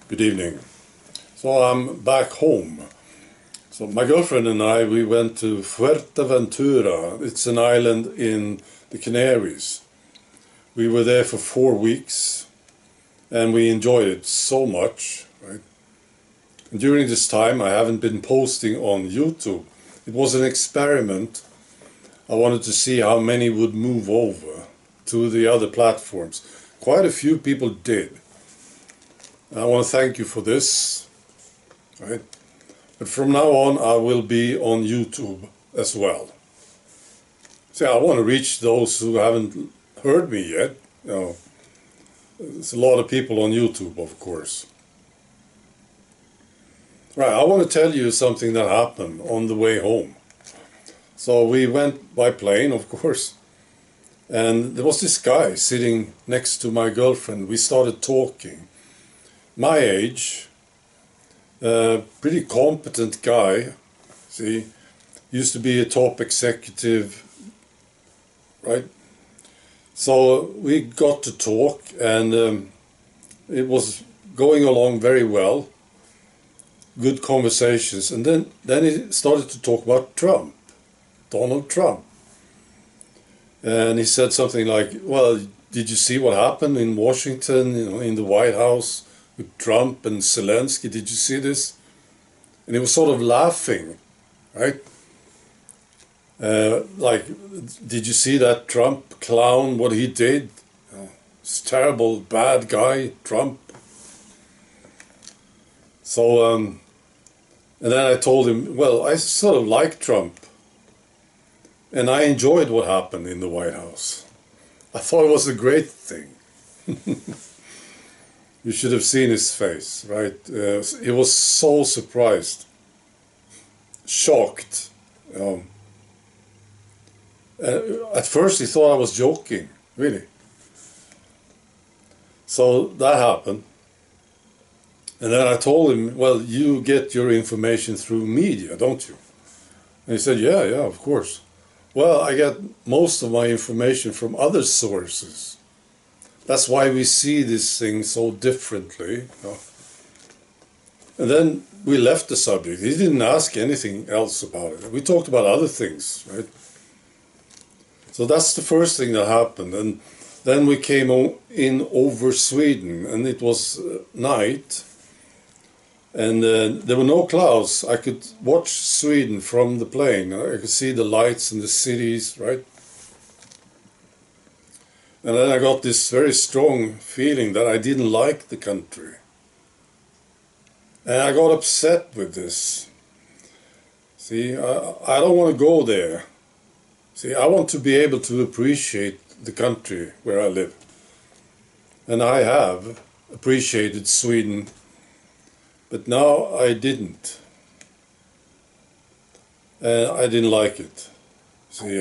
Good evening. So I'm back home. So my girlfriend and I, we went to Fuerteventura. It's an island in the Canaries. We were there for 4 weeks and we enjoyed it so much, right? And during this time I haven't been posting on YouTube. It was an experiment. I wanted to see how many would move over to the other platforms. Quite a few people did. I want to thank you for this, right? But from now on, I will be on YouTube as well. See, I want to reach those who haven't heard me yet. There's a lot of people on YouTube, of course. Right, I want to tell you something that happened on the way home. So we went by plane, of course, and there was this guy sitting next to my girlfriend. We started talking. My age, pretty competent guy, see, used to be a top executive, right? So we got to talk and it was going along very well, good conversations. And then he started to talk about Trump, Donald Trump. And he said something like, well, did you see what happened in Washington, in the White House? With Trump and Zelensky, did you see this? And he was sort of laughing, right? Like, did you see that Trump clown, what he did? This terrible, bad guy, Trump. So, and then I told him, well, I sort of like Trump. And I enjoyed what happened in the White House. I thought it was a great thing. You should have seen his face, right? He was so surprised, shocked. At first he thought I was joking, really. So that happened. And then I told him, well, you get your information through media, don't you? And he said, yeah, of course. Well, I get most of my information from other sources. That's why we see this thing so differently. And then we left the subject. He didn't ask anything else about it. We talked about other things, right? So that's the first thing that happened. And then we came in over Sweden, and it was night. And there were no clouds. I could watch Sweden from the plane. I could see the lights in the cities, right? And then I got this very strong feeling that I didn't like the country. And I got upset with this. See, I don't want to go there. See, I want to be able to appreciate the country where I live. And I have appreciated Sweden, but now I didn't. And I didn't like it. See,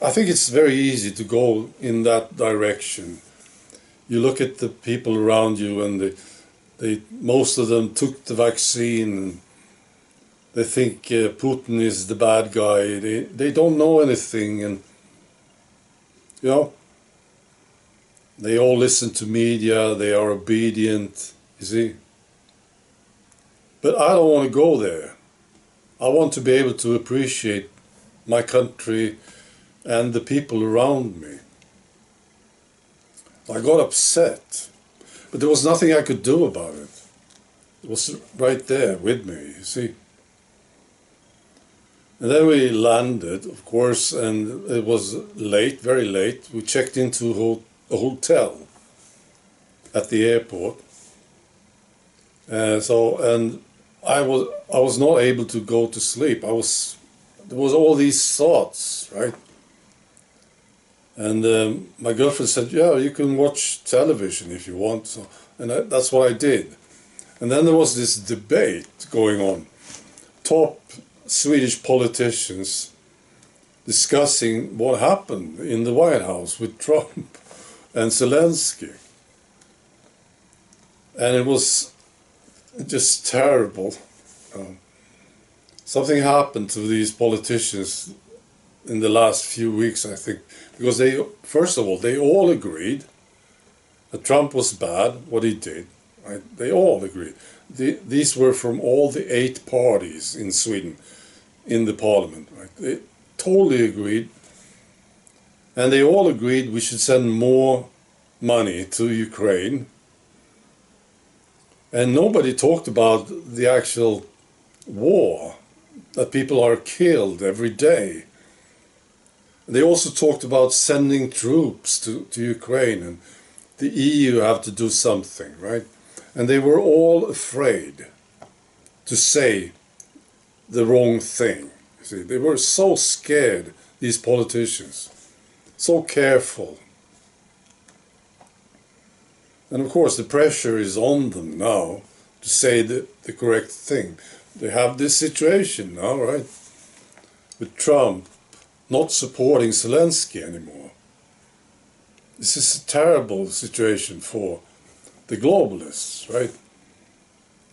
I think it's very easy to go in that direction. You look at the people around you and most of them took the vaccine and they think Putin is the bad guy. They don't know anything, and they all listen to media, they are obedient, you see. But I don't want to go there. I want to be able to appreciate my country and the people around me. I got upset, but there was nothing I could do about it. It was right there with me, you see. And then we landed, of course, and it was late, very late. We checked into a hotel at the airport. And I was not able to go to sleep. There was all these thoughts, right? And my girlfriend said, yeah, you can watch television if you want. So, and that's what I did. And then there was this debate going on. Top Swedish politicians discussing what happened in the White House with Trump and Zelensky. And it was just terrible. Something happened to these politicians in the last few weeks, I think, because first of all, they all agreed that Trump was bad, what he did, right? They all agreed. These were from all the 8 parties in Sweden, in the parliament, right? They totally agreed. And they all agreed we should send more money to Ukraine. And nobody talked about the actual war, that people are killed every day. They also talked about sending troops to Ukraine, and the EU have to do something, right? And they were all afraid to say the wrong thing. You see, they were so scared, these politicians, so careful. And of course the pressure is on them now to say the correct thing. They have this situation now, right? With Trump not supporting Zelensky anymore. This is a terrible situation for the globalists, right?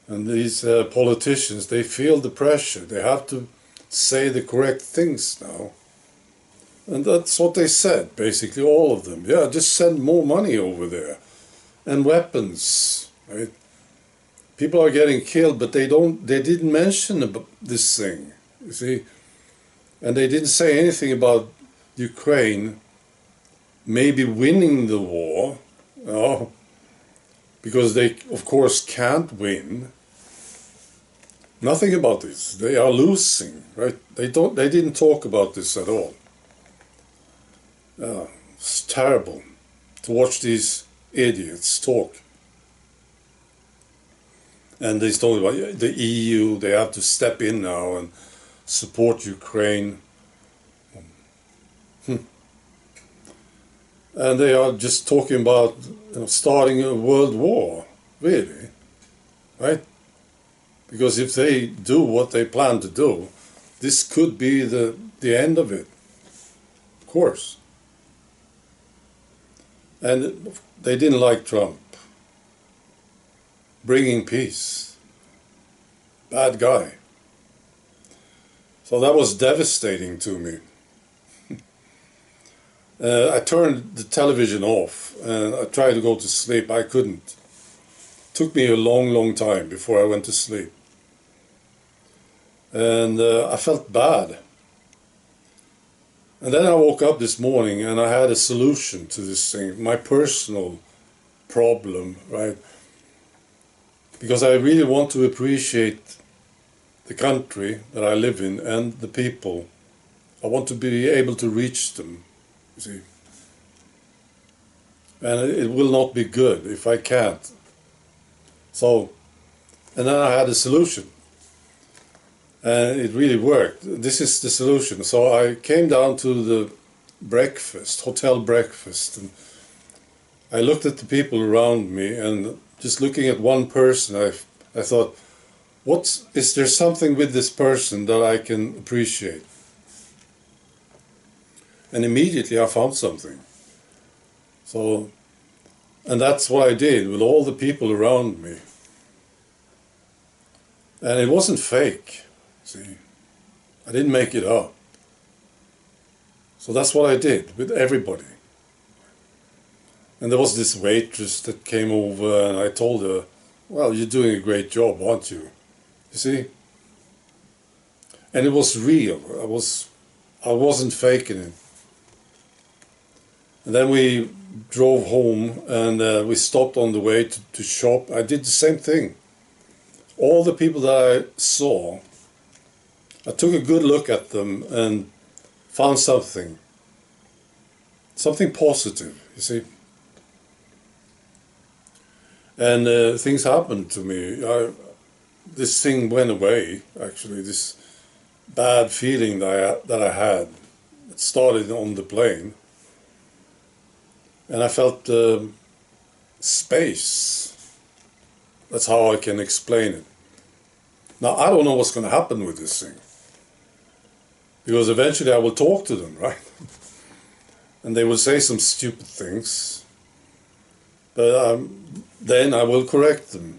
And these politicians, they feel the pressure. They have to say the correct things now. And that's what they said, basically, all of them. Yeah, just send more money over there. And weapons, right? People are getting killed, but they didn't mention this thing, you see? And they didn't say anything about Ukraine maybe winning the war, because they, of course, can't win. Nothing about this. They are losing, right? They didn't talk about this at all. It's terrible to watch these idiots talk. And they talk about the EU, they have to step in now and support Ukraine. And they are just talking about starting a world war, really, right? Because if they do what they plan to do, this could be the end of it, of course. And they didn't like Trump. Bringing peace. Bad guy. So that was devastating to me. I turned the television off and I tried to go to sleep. I couldn't. It took me a long time before I went to sleep. And I felt bad. And then I woke up this morning and I had a solution to this thing, my personal problem, right? Because I really want to appreciate the country that I live in and the people. I want to be able to reach them, you see. And it will not be good if I can't. So, and then I had a solution. And it really worked. This is the solution. So I came down to the breakfast, hotel breakfast, and I looked at the people around me, and just looking at one person, I thought, is there something with this person that I can appreciate? And immediately I found something. So, and that's what I did with all the people around me. And it wasn't fake, see. I didn't make it up. So that's what I did with everybody. And there was this waitress that came over and I told her, well, you're doing a great job, aren't you? You see? And it was real. I wasn't faking it. And then we drove home and we stopped on the way to shop. I did the same thing. All the people that I saw, I took a good look at them and found something positive, you see. And things happened to me. This thing went away, actually, this bad feeling that I had. It started on the plane. And I felt space. That's how I can explain it. Now, I don't know what's going to happen with this thing. Because eventually I will talk to them, right? And they will say some stupid things. But then I will correct them.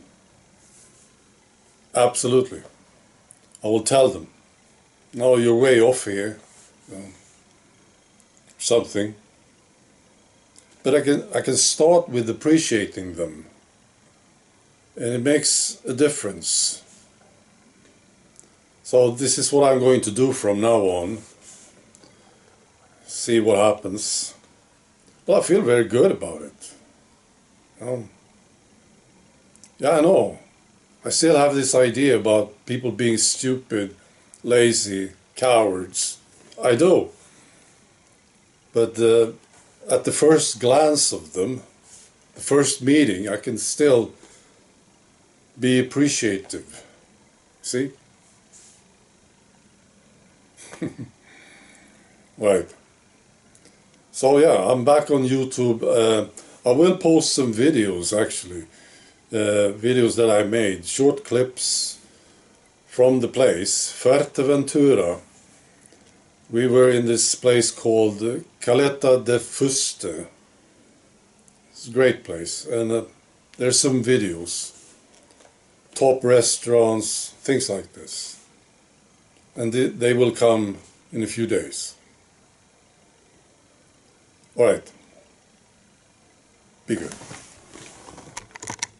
Absolutely. I will tell them, no, you're way off here. Something. But I can start with appreciating them. and it makes a difference. So this is what I'm going to do from now on. See what happens. But I feel very good about it. Yeah, I know. I still have this idea about people being stupid, lazy, cowards. I do. But at the first glance of them, the first meeting, I can still be appreciative. See? Right. So yeah, I'm back on YouTube. I will post some videos actually. Videos that I made, short clips from the place, Fuerteventura. We were in this place called Caleta de Fuste. It's a great place, and there's some videos, top restaurants, things like this. And they will come in a few days. All right, be good.